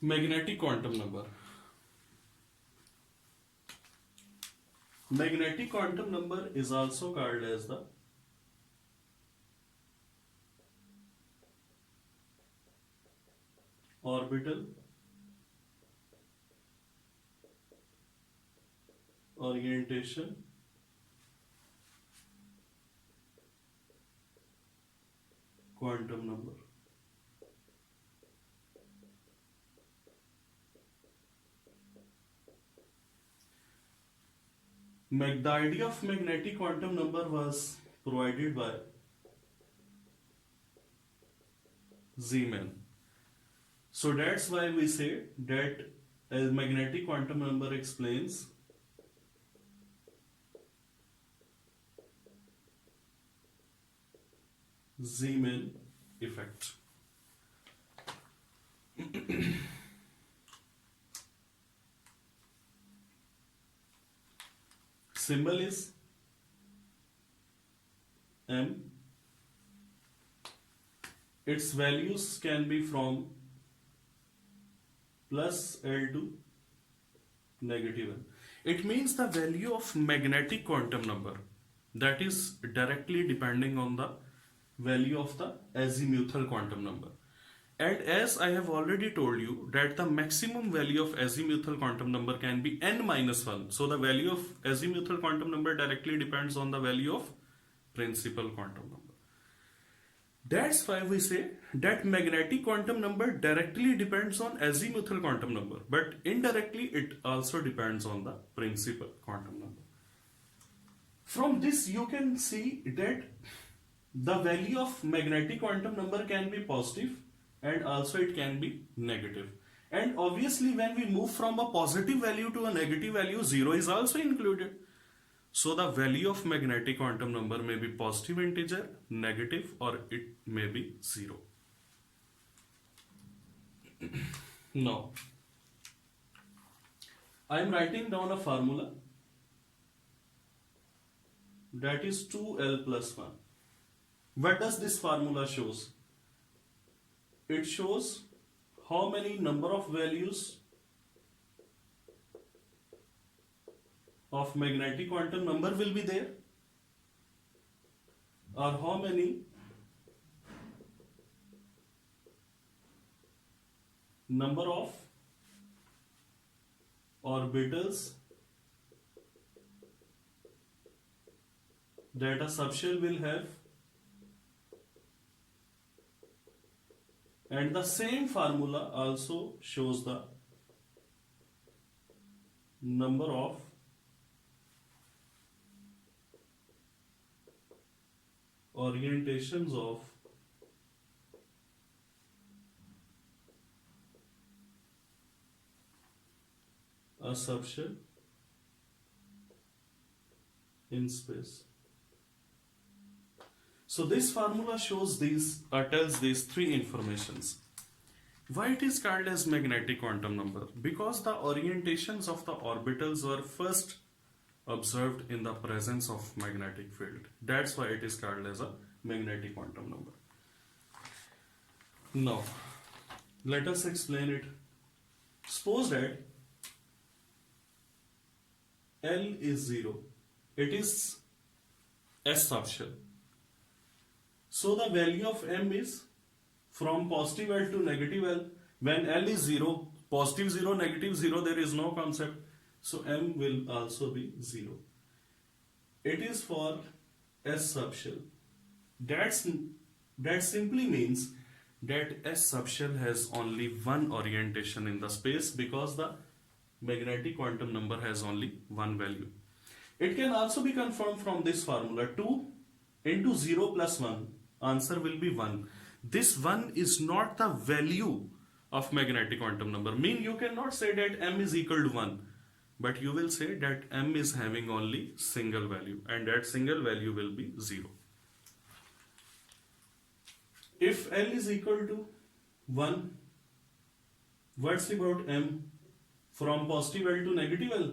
Magnetic quantum number. Magnetic quantum number is also called as the orbital orientation quantum number. The idea of magnetic quantum number was provided by Zeeman. So that's why we say that a magnetic quantum number explains Zeeman effect. Symbol is M. Its values can be from plus L to negative L. It means the value of magnetic quantum number, that is directly depending on the value of the azimuthal quantum number. And as I have already told you that the maximum value of azimuthal quantum number can be n minus 1. So the value of azimuthal quantum number directly depends on the value of principal quantum number. That's why we say that magnetic quantum number directly depends on azimuthal quantum number, but indirectly it also depends on the principal quantum number. From this you can see that the value of magnetic quantum number can be positive and also it can be negative. And obviously when we move from a positive value to a negative value, 0 is also included. So the value of magnetic quantum number may be positive integer, negative, or it may be 0. Now, I am writing down a formula that is 2L plus 1. What does this formula shows? It shows how many number of values of magnetic quantum number will be there, or how many number of orbitals that a subshell will have, and the same formula also shows the number of orientations of a subshell in space. So this formula shows these tells these three informations. Why it is called as magnetic quantum number? Because the orientations of the orbitals were first observed in the presence of magnetic field. That's why it is called as a magnetic quantum number. Now, let us explain it. Suppose that L is 0. It is S subshell. So the value of M is from positive L to negative L. When L is 0, positive 0, negative 0, there is no concept. So M will also be 0. It is for S subshell. That simply means that S subshell has only one orientation in the space because the magnetic quantum number has only one value. It can also be confirmed from this formula. 2 into 0 plus 1, answer will be 1. This 1 is not the value of magnetic quantum number. Mean you cannot say that M is equal to 1. But you will say that M is having only single value, and that single value will be 0. If L is equal to 1, what's about M? From positive L to negative L.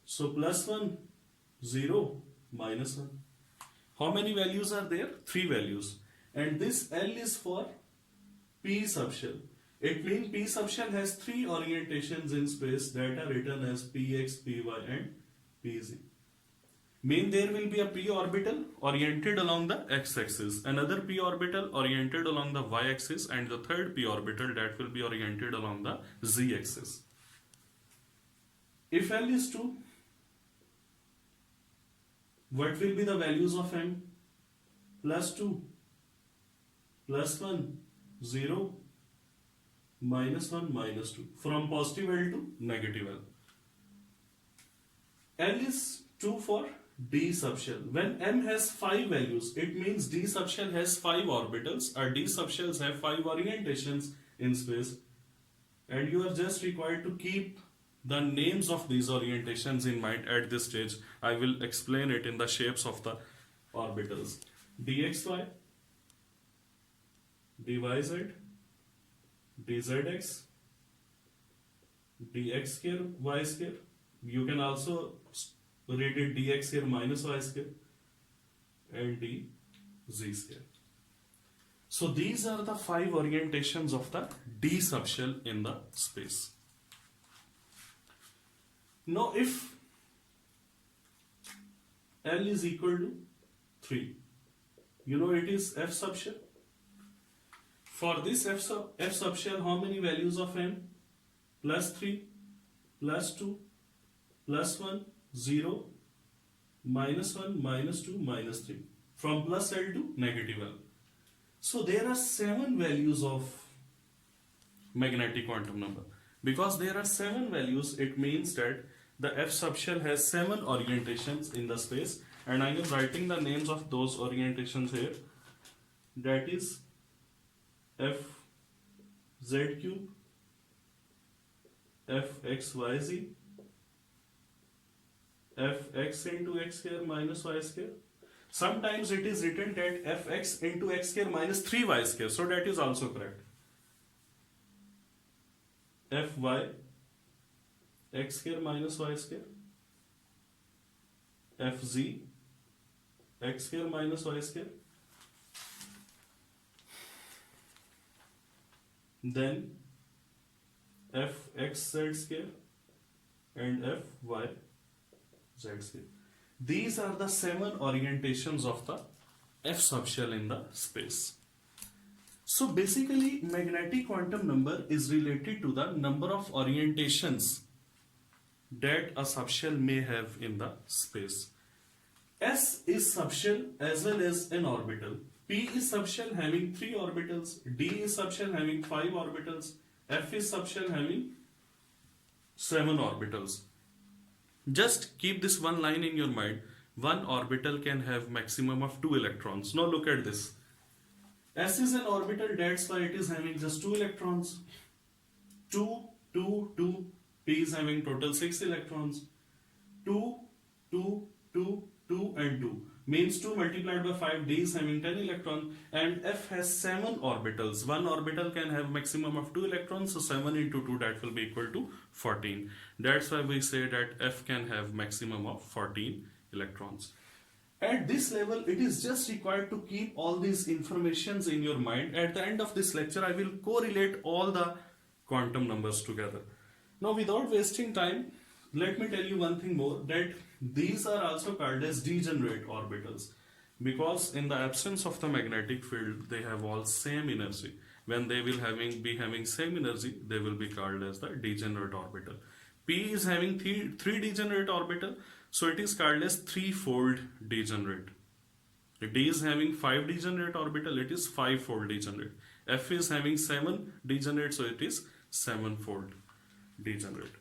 So plus 1, 0, minus 1. How many values are there? 3 values. And this L is for P subshell. It means p subshell has three orientations in space that are written as px, py and pz. Mean there will be a p orbital oriented along the x-axis, another p orbital oriented along the y-axis, and the third p orbital that will be oriented along the z-axis. If L is 2, what will be the values of M? Plus 2, plus 1, 0, minus 1, minus 2. From positive L to negative L. L is 2 for D subshell. When M has 5 values, it means D subshell has 5 orbitals, or D subshells have 5 orientations in space, and you are just required to keep the names of these orientations in mind at this stage. I will explain it in the shapes of the orbitals. dxy, dyz, dzx, dx square, y square. You can also read it dx square minus y square and dz square. So these are the 5 orientations of the D subshell in the space. Now if L is equal to 3, you know it is F subshell. For this F subshell, how many values of M? Plus 3, plus 2, plus 1, 0, minus 1, minus 2, minus 3. From plus L to negative L. So there are 7 values of magnetic quantum number. Because there are 7 values, it means that the F subshell has 7 orientations in the space, and I am writing the names of those orientations here. That is F z cube, F x y z, F x into x square minus y square. Sometimes it is written that Fx into x square minus 3y square, so that is also correct. Fy x square minus y square, Fz x square minus y square, then Fxz square and Fyz square. These are the 7 orientations of the F subshell in the space. So basically, magnetic quantum number is related to the number of orientations that a subshell may have in the space. S is subshell as well as an orbital. P is subshell having 3 orbitals. D is subshell having 5 orbitals. F is subshell having 7 orbitals. Just keep this one line in your mind. One orbital can have maximum of 2 electrons. Now look at this. S is an orbital, that's why it is having just 2 electrons. 2, 2, 2. P is having total 6 electrons. 2, 2, 2, 2 and 2. Means 2 multiplied by 5, D is having 10 electrons, and F has 7 orbitals. One orbital can have maximum of 2 electrons, so 7 into 2, that will be equal to 14. That's why we say that F can have maximum of 14 electrons. At this level, it is just required to keep all these informations in your mind. At the end of this lecture, I will correlate all the quantum numbers together. Now, without wasting time, let me tell you one thing more, that these are also called as degenerate orbitals, because in the absence of the magnetic field, they have all same energy. When they will be having same energy, they will be called as the degenerate orbital. P is having three degenerate orbital, so it is called as threefold degenerate. D is having 5 degenerate orbital, it is 5-fold degenerate. F is having 7 degenerate, so it is 7-fold degenerate.